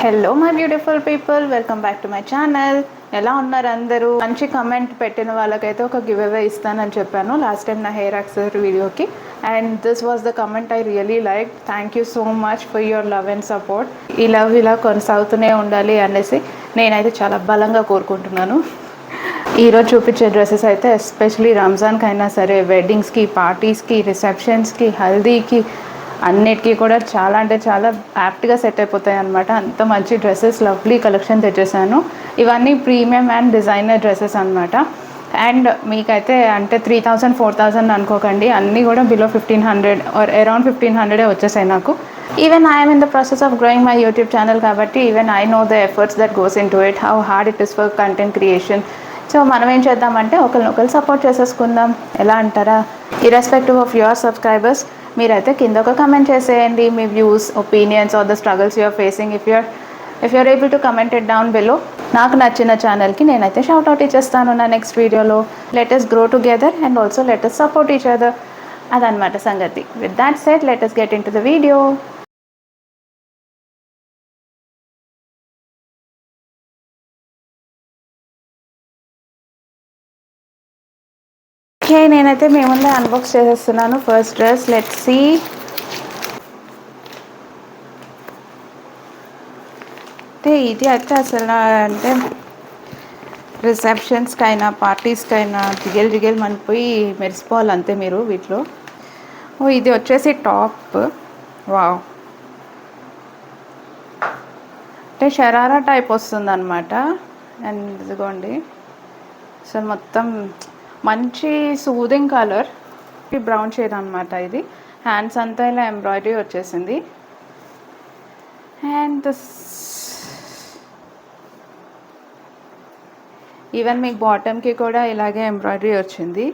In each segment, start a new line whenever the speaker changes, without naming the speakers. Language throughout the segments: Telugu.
Hello my beautiful people, welcome back to my channel. ఎలా ఉన్నారు అందరూ? మంచి కమెంట్ పెట్టిన వాళ్ళకైతే ఒక గివ్ అవే ఇస్తానని చెప్పాను లాస్ట్ టైం నా హెయిర్ యాక్సెసరీ వీడియోకి. And this was the comment I really like. Thank you so much for your love and support. ఈ లవ్ ఇలా కొనసాగుతూనే ఉండాలి అనేసి నేనైతే చాలా బలంగా కోరుకుంటున్నాను. ఈరోజు చూపించే డ్రెస్సెస్ అయితే ఎస్పెషలీ రంజాన్కి అయినా సరే, వెడ్డింగ్స్కి, పార్టీస్కి, రిసెప్షన్స్కి, హల్దీకి అన్నిటికీ కూడా చాలా అంటే చాలా యాప్ట్గా సెట్ అయిపోతాయి అనమాట. అంత మంచి డ్రెస్సెస్, లవ్లీ కలెక్షన్ తెచ్చేసాను. ఇవన్నీ ప్రీమియం అండ్ డిజైనర్ డ్రెస్సెస్ అనమాట. అండ్ మీకైతే అంటే 3000 4000 అనుకోకండి, అన్నీ కూడా బిలో 1500 ఆర్ అరౌండ్ 1500 వచ్చేసాయి నాకు. Even I'm in the process of growing my YouTube channel కాబట్టి even I know the efforts that goes into it, how hard it is for content creation. So మనం ఏం చేద్దామంటే ఒకరినొకరు సపోర్ట్ చేసేసుకుందాం. ఎలా అంటారా? ఇర్రెస్పెక్టివ్ ఆఫ్ యువర్ సబ్స్క్రైబర్స్, మీరైతే కింద ఒక కమెంట్ చేసేయండి మీ views, opinions or the struggles you're facing. If you're able to comment it down below, నాకు నచ్చిన ఛానల్కి నేనైతే షౌట్ అవుట్ ఇచ్చేస్తాను నా నెక్స్ట్ వీడియోలో. Let us grow together and also let us support each other. అదనమాట సంగతి. With that said, let us get in to the video. Okay, నేనైతే మీ ముందే అన్బాక్స్ చేసేస్తున్నాను ఫస్ట్ డ్రెస్. Let's see. అంటే ఇది అయితే అసలు అంటే రిసెప్షన్స్కైనా పార్టీస్కైనా జిగేల్ మనిపోయి మెరిసిపోవాలి అంతే మీరు వీటిలో. ఓ, ఇది వచ్చేసి టాప్. వావ్, అంటే షరారా టైప్ వస్తుంది అనమాట. అండ్ ఇదిగోండి, అసలు మొత్తం మంచి సూదింగ్ కలర్, బ్రౌన్ షేడ్ అనమాట. ఇది హ్యాండ్స్ అంతా ఇలా ఎంబ్రాయిడరీ వచ్చేసింది. అండ్ ఈవెన్ మీకు బాటమ్కి కూడా ఇలాగే ఎంబ్రాయిడరీ వచ్చింది.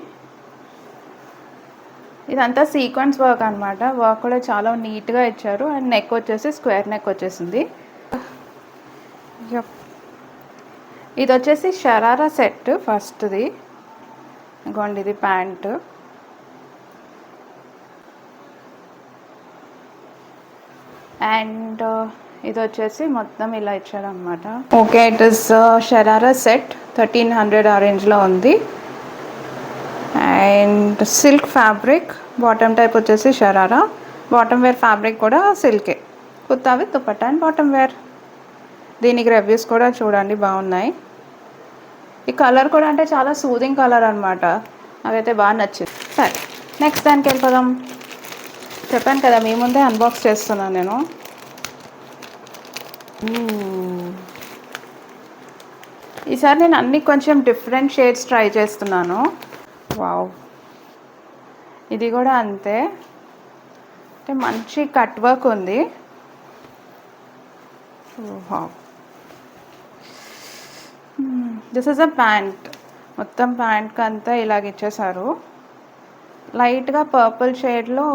ఇదంతా సీక్వెన్స్ వర్క్ అనమాట. వర్క్ కూడా చాలా నీట్గా ఇచ్చారు. అండ్ నెక్ వచ్చేసి స్క్వేర్ నెక్ వచ్చేసింది. ఇది వచ్చేసి షరారా సెట్ ఫస్ట్ది. ఇదిగోండి, ఇది ప్యాంటు. అండ్ ఇది వచ్చేసి మొత్తం ఇలా ఇచ్చారనమాట. Okay, it is sharara set 1300 ఆ రేంజ్లో ఉంది. And silk fabric, bottom type వచ్చేసి షరారా, బాటమ్ వేర్ ఫ్యాబ్రిక్ కూడా సిల్కే. Kurta with dupatta and bottom wear. దీనికి రివ్యూస్ కూడా చూడండి, బాగున్నాయి. ఈ కలర్ కూడా అంటే చాలా సూదింగ్ కలర్ అనమాట. నాకైతే బాగా నచ్చింది. సరే, నెక్స్ట్ దానికి వెళ్ళిపోదాం. చెప్పాను కదా మీ ముందే అన్బాక్స్ చేస్తున్నాను నేను. ఈసారి నేను అన్ని కొంచెం డిఫరెంట్ షేడ్స్ ట్రై చేస్తున్నాను. వావ్, ఇది కూడా అంతే. అంటే మంచి కట్ వర్క్ ఉంది. Wow, this is a pant. మొత్తం ప్యాంట్కి అంతా ఇలాగ ఇచ్చేసారు. లైట్గా పర్పుల్ షేడ్లో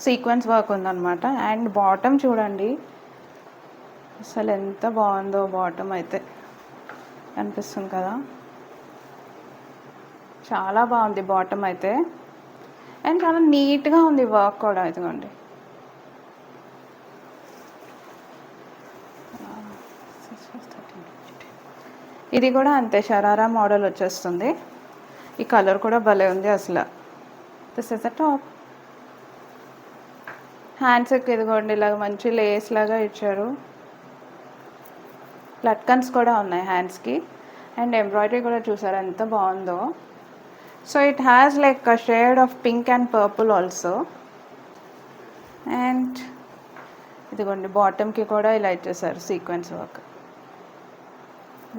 సీక్వెన్స్ వర్క్ ఉందన్నమాట. అండ్ బాటమ్ చూడండి, అసలు ఎంత బాగుందో బాటమ్ అయితే. అనిపిస్తుంది కదా, చాలా బాగుంది బాటమ్ అయితే. అండ్ చాలా నీట్గా ఉంది వర్క్ కూడా. ఇదిగోండి, ఇది కూడా అంతే షరారా మోడల్ వచ్చేస్తుంది. ఈ కలర్ కూడా భలే ఉంది అసలు. This is the top. హ్యాండ్స్కి ఇదిగోండి ఇలాగ మంచి లేస్ లాగా ఇచ్చారు. లట్కన్స్ కూడా ఉన్నాయి హ్యాండ్స్కి. అండ్ ఎంబ్రాయిడరీ కూడా చూసారు ఎంత బాగుందో. So it has like a shade of pink and purple also. And ఇదిగోండి, బాటమ్కి కూడా ఇలా ఇచ్చేసారు సీక్వెన్స్ వర్క్.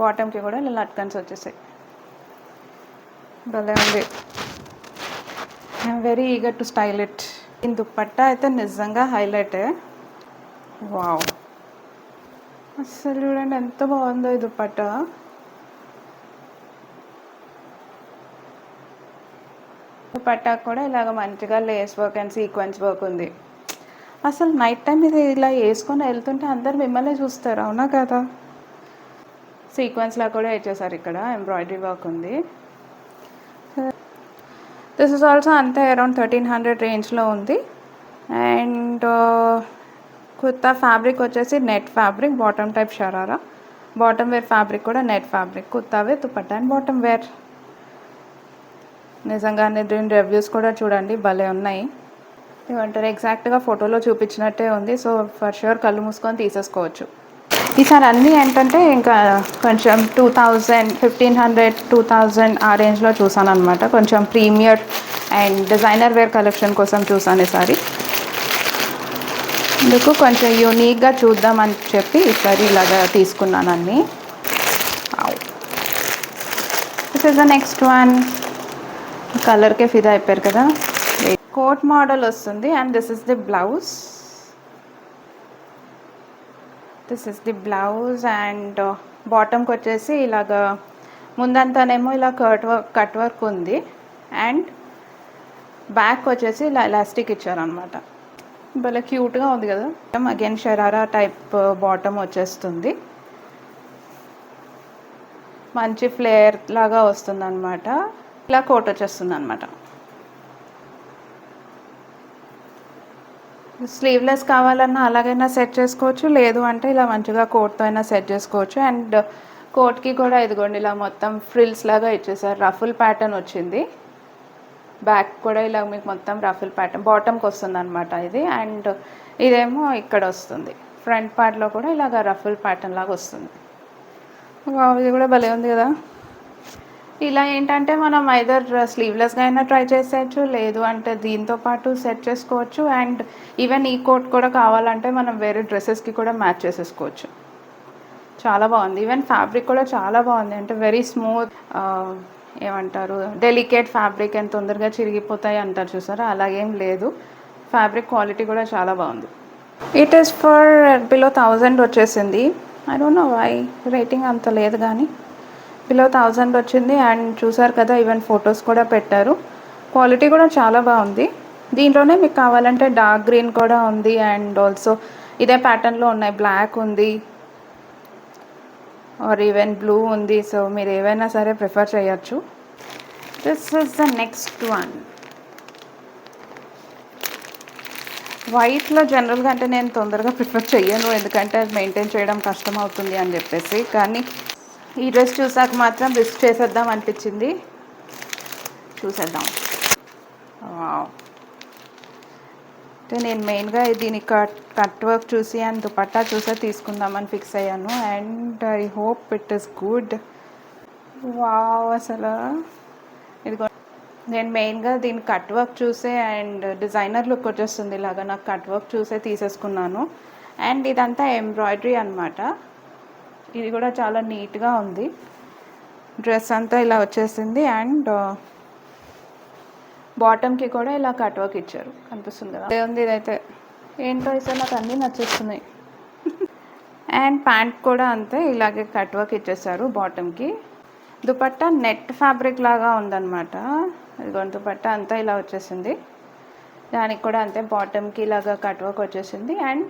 బాటమ్కి కూడా ఇలా లట్కన్స్ వచ్చేసాయి. భలే ఉంది. I'm very eager to style it. ఈ దుపట్టా అయితే నిజంగా హైలైటే. వావ్, అసలు చూడండి ఎంత బాగుందో ఈ దుపట్టా. దుపట్టా కూడా ఇలాగ మంచిగా lace work and sequence work ఉంది. అసలు నైట్ టైం ఇది ఇలా వేసుకొని వెళ్తుంటే అందరు మిమ్మల్ని చూస్తారు, అవునా కదా? సీక్వెన్స్లా కూడా ఇచ్చేసారు. ఇక్కడ ఎంబ్రాయిడరీ వర్క్ ఉంది. దిస్ ఇస్ ఆల్సో అంతే అరౌండ్ 1300 రేంజ్లో ఉంది. అండ్ కుర్తా ఫ్యాబ్రిక్ వచ్చేసి net fabric, bottom type sharara, bottom wear fabric కూడా net fabric, kurta wear dupatta and bottom wear. నిజంగానే దీని రివ్యూస్ కూడా చూడండి, భలే ఉన్నాయి. ఏమంటారు, ఎగ్జాక్ట్గా ఫోటోలో చూపించినట్టే ఉంది. సో ఫర్ ష్యూర్ కళ్ళు మూసుకొని తీసేసుకోవచ్చు. ఈసారి అన్నీ ఏంటంటే ఇంకా కొంచెం 2000, 1500, 2000 ఆ రేంజ్లో చూసాను అనమాట. కొంచెం premier and designer wear collection కోసం చూసాను ఈసారి. అందుకు కొంచెం యూనిక్గా చూద్దామని చెప్పి ఈసారి ఇలాగా తీసుకున్నాను అన్నీ. This is the next one. కలర్కే ఫిదా అయిపోయారు కదా. కోట్ మోడల్ వస్తుంది and this is the blouse. This is the blouse and బాటమ్కి వచ్చేసి ఇలాగా ముందంతానేమో ఇలా కట్ వర్క్ ఉంది అండ్ బ్యాక్ వచ్చేసి ఇలా ఎలాస్టిక్ ఇచ్చారనమాట. భలే క్యూట్గా ఉంది కదా. అగైన్ షరారా టైప్ బాటమ్ వచ్చేస్తుంది, మంచి ఫ్లేర్ లాగా వస్తుంది అనమాట. ఇలా కోట్ వచ్చేస్తుంది అనమాట. స్లీవ్లెస్ కావాలన్నా అలాగైనా సెట్ చేసుకోవచ్చు, లేదు అంటే ఇలా మంచిగా కోట్తో అయినా సెట్ చేసుకోవచ్చు. అండ్ కోట్కి కూడా ఇదిగోండి ఇలా మొత్తం ఫ్రిల్స్ లాగా ఇచ్చేసారు, రఫుల్ ప్యాటర్న్ వచ్చింది. బ్యాక్ కూడా ఇలా మీకు మొత్తం రఫుల్ ప్యాటర్న్ బాటమ్కి వస్తుంది అనమాట ఇది. అండ్ ఇదేమో ఇక్కడ వస్తుంది, ఫ్రంట్ పార్ట్లో కూడా ఇలాగ రఫుల్ ప్యాటర్న్ లాగా వస్తుంది. ఇది కూడా భలే ఉంది కదా. ఇలా ఏంటంటే మనం ఐదర్ స్లీవ్లెస్గా అయినా ట్రై చేసేయచ్చు, లేదు అంటే దీంతో పాటు సెట్ చేసుకోవచ్చు. అండ్ ఈవెన్ ఈ కోట్ కూడా కావాలంటే మనం వేరే డ్రెస్సెస్కి కూడా మ్యాచ్ చేసేసుకోవచ్చు. చాలా బాగుంది. ఈవెన్ ఫ్యాబ్రిక్ కూడా చాలా బాగుంది, అంటే వెరీ స్మూత్, ఏమంటారు డెలికేట్ ఫ్యాబ్రిక్, ఎంత తొందరగా చిరిగిపోతాయి అంటారు చూసారా, అలాగేం లేదు. ఫ్యాబ్రిక్ క్వాలిటీ కూడా చాలా బాగుంది. ఇట్ ఈస్ ఫర్ బిలో 1000 వచ్చేసింది. I don't know why rating అంత లేదు, కానీ బిలో 1000 వచ్చింది. అండ్ చూసారు కదా, ఈవెన్ ఫొటోస్ కూడా పెట్టారు. క్వాలిటీ కూడా చాలా బాగుంది. దీంట్లోనే మీకు కావాలంటే డార్క్ గ్రీన్ కూడా ఉంది అండ్ ఆల్సో ఇదే ప్యాటర్న్లో ఉన్నాయి, బ్లాక్ ఉంది ఆర్ ఈవెన్ బ్లూ ఉంది. సో మీరు ఏవైనా సరే ప్రిఫర్ చేయొచ్చు. This is the next one. వైట్లో జనరల్గా అంటే నేను తొందరగా ప్రిఫర్ చెయ్యను, ఎందుకంటే అది మెయింటైన్ చేయడం కష్టం అవుతుంది అని చెప్పేసి. కానీ ఈ డ్రెస్ చూసాక మాత్రం రిస్క్ చేసేద్దాం అనిపించింది. చూసేద్దాం. అంటే నేను మెయిన్గా దీని కట్ వర్క్ చూసి అండ్ దుపట్టా చూసే తీసుకుందామని ఫిక్స్ అయ్యాను. And I hope it is good. Wow, అసలు ఇదిగో నేను మెయిన్గా దీని కట్ వర్క్ చూసే అండ్ డిజైనర్ లుక్ వచ్చేస్తుంది ఇలాగా, నాకు కట్ వర్క్ చూసే తీసేసుకున్నాను. అండ్ ఇదంతా ఎంబ్రాయిడరీ అనమాట. ఇది కూడా చాలా నీట్గా ఉంది. డ్రెస్ అంతా ఇలా వచ్చేసింది అండ్ బాటమ్కి కూడా ఇలా కట్ వర్క్ ఇచ్చారు, కనిపిస్తుంది కదా. ఉంది ఇదైతే ఏంటో ఈసారి నాకు అన్నీ నచ్చేస్తున్నాయి. అండ్ ప్యాంట్ కూడా అంతే ఇలాగే కట్ వర్క్ ఇచ్చేసారు బాటమ్కి. దుపట్టా నెట్ ఫ్యాబ్రిక్ లాగా ఉందన్నమాట. ఇదిగోండి దుపట్టా అంతా ఇలా వచ్చేసింది. దానికి కూడా అంతే బాటమ్కి ఇలాగా కట్ వర్క్ వచ్చేసింది అండ్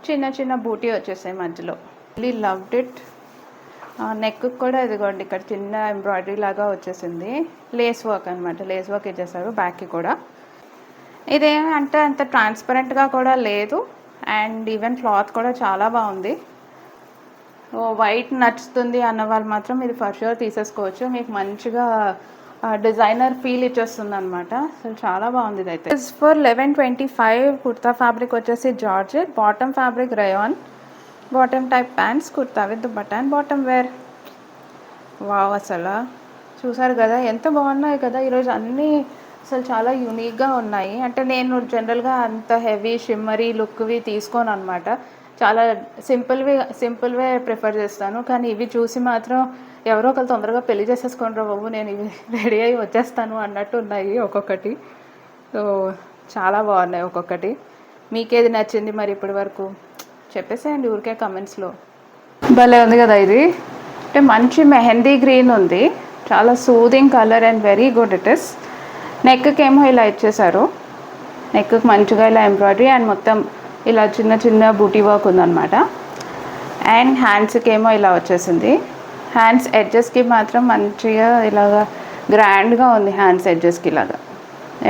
చిన్న చిన్న బూటీ వచ్చేసాయి మధ్యలో. Really loved it. నెక్ కూడా ఇదిగోండి ఇక్కడ చిన్న ఎంబ్రాయిడరీ లాగా వచ్చేసింది, లేస్ వర్క్ అనమాట, లేస్ వర్క్ ఇచ్చేసారు బ్యాక్కి కూడా. ఇదేమంటే అంత ట్రాన్స్పరెంట్గా కూడా లేదు అండ్ ఈవెన్ క్లాత్ కూడా చాలా బాగుంది. వైట్ నచ్చుతుంది అన్న వాళ్ళు మాత్రం ఇది ఫర్ షూర్ తీసేసుకోవచ్చు, మీకు మంచిగా డిజైనర్ ఫీల్ ఇచ్చేస్తుంది అనమాట. అసలు చాలా బాగుంది ఇదైతే. It's for 1125. కుర్తా ఫ్యాబ్రిక్ వచ్చేసి georgette, bottom fabric rayon, bottom type pants, kurta with dupatta and bottom wear. Wow, అసలు చూసారు కదా ఎంత బాగున్నాయి కదా. ఈరోజు అన్నీ అసలు చాలా యూనిక్గా ఉన్నాయి. అంటే నేను జనరల్గా అంత హెవీ షిమ్మరీ లుక్వి తీసుకోను అనమాట, చాలా సింపుల్వే ప్రిఫర్ చేస్తాను. కానీ ఇవి చూసి మాత్రం ఎవరో ఒకరు తొందరగా పెళ్లి చేసేసుకుంటారు బాబు, నేను ఇవి రెడీ అయ్యి వచ్చేస్తాను అన్నట్టు ఉన్నాయి ఒక్కొక్కటి. సో చాలా బాగున్నాయి ఒక్కొక్కటి. మీకేది నచ్చింది మరి ఇప్పటి వరకు చెప్పేసేయండి ఊరికే కమెంట్స్లో. భలే ఉంది కదా ఇది. అంటే మంచి మెహందీ గ్రీన్ ఉంది, చాలా soothing colour and very good it is. నెక్కి ఏమో ఇలా ఇచ్చేసారు, నెక్కి మంచిగా ఇలా ఎంబ్రాయిడరీ అండ్ మొత్తం ఇలా చిన్న చిన్న బూటీ వర్క్ ఉందన్నమాట. అండ్ హ్యాండ్స్కి ఏమో ఇలా వచ్చేసింది. హ్యాండ్స్ ఎడ్జెస్కి మాత్రం మంచిగా ఇలాగా గ్రాండ్గా ఉంది, హ్యాండ్స్ ఎడ్జెస్కి ఇలాగా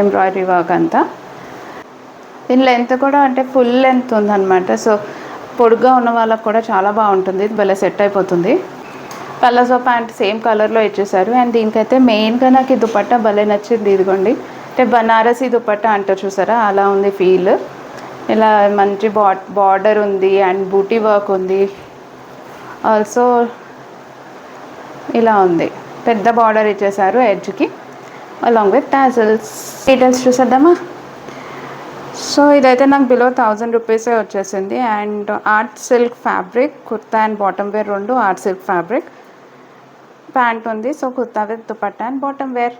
ఎంబ్రాయిడరీ వర్క్ అంతా. దీని లెంత్ కూడా అంటే ఫుల్ లెంత్ ఉందన్నమాట. సో పొడుగ్గా ఉన్న వాళ్ళకి కూడా చాలా బాగుంటుంది, భలే సెట్ అయిపోతుంది. పలాజో ప్యాంట్ సేమ్ కలర్లో ఇచ్చేసారు. అండ్ దీనికైతే మెయిన్గా నాకు ఈ దుపట్టా భలే నచ్చింది. ఇదిగోండి, అంటే బనారసీ దుపట్టా అంటారు చూసారా, అలా ఉంది ఫీల్. ఇలా మంచి బార్డర్ ఉంది అండ్ బూటీ వర్క్ ఉంది. ఆల్సో ఇలా ఉంది, పెద్ద బార్డర్ ఇచ్చేసారు ఎడ్జ్కి అలాంగ్ విత్ టాజల్స్. డీటెయిల్స్ చూసేద్దామా. సో ఇదైతే నాకు బిలో 1000 రూపీసే వచ్చేసింది. And art silk fabric, kurta and bottom wear రెండు ఆర్ట్ సిల్క్ ఫ్యాబ్రిక్. ప్యాంట్ ఉంది, so kurta with dupatta and bottom wear.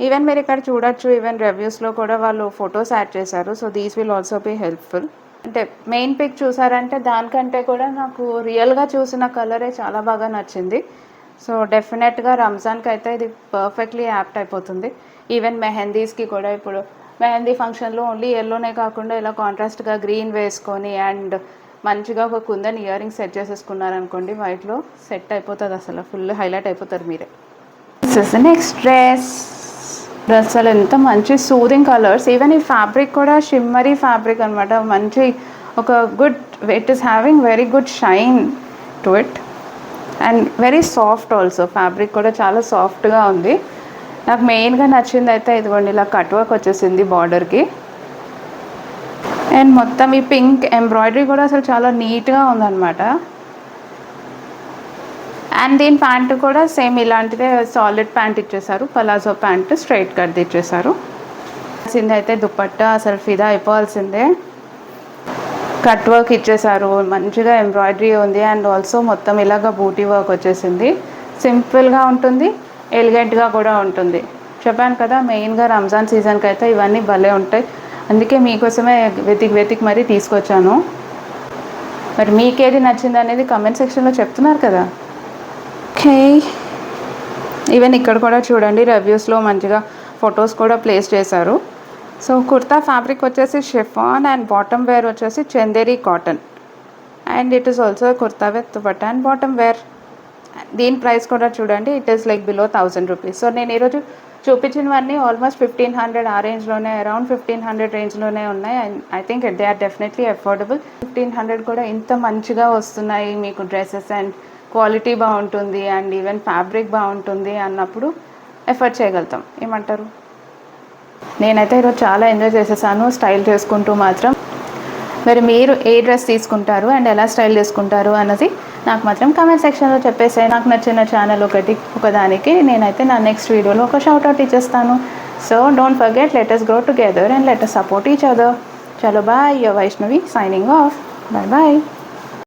Even మీరు ఇక్కడ చూడొచ్చు, ఈవెన్ రివ్యూస్లో కూడా వాళ్ళు ఫొటోస్ యాడ్ చేశారు. So these will also be helpful. అంటే మెయిన్ పిక్ చూసారంటే దానికంటే కూడా నాకు రియల్గా చూసిన కలరే చాలా బాగా నచ్చింది. సో డెఫినెట్గా రంజాన్కి అయితే ఇది పర్ఫెక్ట్లీ యాప్ట్ అయిపోతుంది. ఈవెన్ మెహందీస్కి కూడా, ఇప్పుడు మెహందీ ఫంక్షన్లో ఓన్లీ ఎల్లోనే కాకుండా ఇలా కాంట్రాస్ట్గా గ్రీన్ వేసుకొని అండ్ మంచిగా ఒక కుందన్ ఇయర్ రింగ్స్ సెట్ చేసేసుకున్నారనుకోండి, వైట్లో సెట్ అయిపోతుంది, అసలు ఫుల్ హైలైట్ అయిపోతారు మీరే. This is the next dress. అసలు ఎంత మంచి సూదింగ్ కలర్స్. ఈవెన్ ఈ ఫ్యాబ్రిక్ కూడా షిమ్మరీ ఫ్యాబ్రిక్ అనమాట. మంచి ఒక good, it is having very good shine to it and very soft also. Fabric కూడా చాలా సాఫ్ట్గా ఉంది. నాకు మెయిన్గా నచ్చింది అయితే ఇదిగోండి, ఇలా కట్ వర్క్ వచ్చేసింది బార్డర్కి. అండ్ మొత్తం ఈ పింక్ ఎంబ్రాయిడరీ కూడా అసలు చాలా నీట్గా ఉందన్నమాట. అండ్ దీని ప్యాంటు కూడా సేమ్ ఇలాంటిదే సాలిడ్ ప్యాంట్ ఇచ్చేసారు, పలాజో ప్యాంట్ స్ట్రైట్ కట్ ఇచ్చేసారు. అయితే దుపట్టా అసలు ఫిదా అయిపోవాల్సిందే. కట్ వర్క్ ఇచ్చేసారు, మంచిగా ఎంబ్రాయిడరీ ఉంది అండ్ ఆల్సో మొత్తం ఇలాగ బూటీ వర్క్ వచ్చేసింది. సింపుల్గా ఉంటుంది, ఎలిగెంట్గా కూడా ఉంటుంది. చెప్పాను కదా, మెయిన్గా రంజాన్ సీజన్కి అయితే ఇవన్నీ భలే ఉంటాయి. అందుకే మీకోసమే వెతికి మరీ తీసుకొచ్చాను. మరి మీకేది నచ్చింది అనేది కమెంట్ సెక్షన్లో చెప్తున్నారు కదా. ఓకే, ఈవెన్ ఇక్కడ కూడా చూడండి, రివ్యూస్లో మంచిగా ఫొటోస్ కూడా ప్లేస్ చేశారు. సో కుర్తా ఫ్యాబ్రిక్ వచ్చేసి షిఫాన్ అండ్ బాటమ్ వేర్ వచ్చేసి Chanderi cotton. And it is also kurta with dupatta and bottom wear. దీని ప్రైస్ కూడా చూడండి, it is like below 1000 rupees. So నేను ఈరోజు చూపించినవన్నీ ఆల్మోస్ట్ 1500 ఆ రేంజ్లోనే, అరౌండ్ 1500 రేంజ్లోనే ఉన్నాయి. And I think they are definitely affordable. 1500 కూడా ఇంత మంచిగా వస్తున్నాయి మీకు డ్రెస్సెస్ అండ్ క్వాలిటీ బాగుంటుంది అండ్ ఈవెన్ ఫ్యాబ్రిక్ బాగుంటుంది అన్నప్పుడు ఎఫర్ట్ చేయగలుగుతాం. ఏమంటారు? నేనైతే ఈరోజు చాలా ఎంజాయ్ చేసేసాను స్టైల్ చేసుకుంటూ మాత్రం. మరి మీరు ఏ డ్రెస్ తీసుకుంటారు అండ్ ఎలా స్టైల్ చేసుకుంటారు అన్నది నాకు మాత్రం కామెంట్ సెక్షన్లో చెప్పేసాయి. నాకు నచ్చిన ఛానల్ ఒకదానికి నేనైతే నా నెక్స్ట్ వీడియోలో ఒక షౌట్అవుట్ ఇచ్చేస్తాను. So don't forget, let us grow together and let us support each other. చలో bye, your Vaishnavi signing off. Bye bye.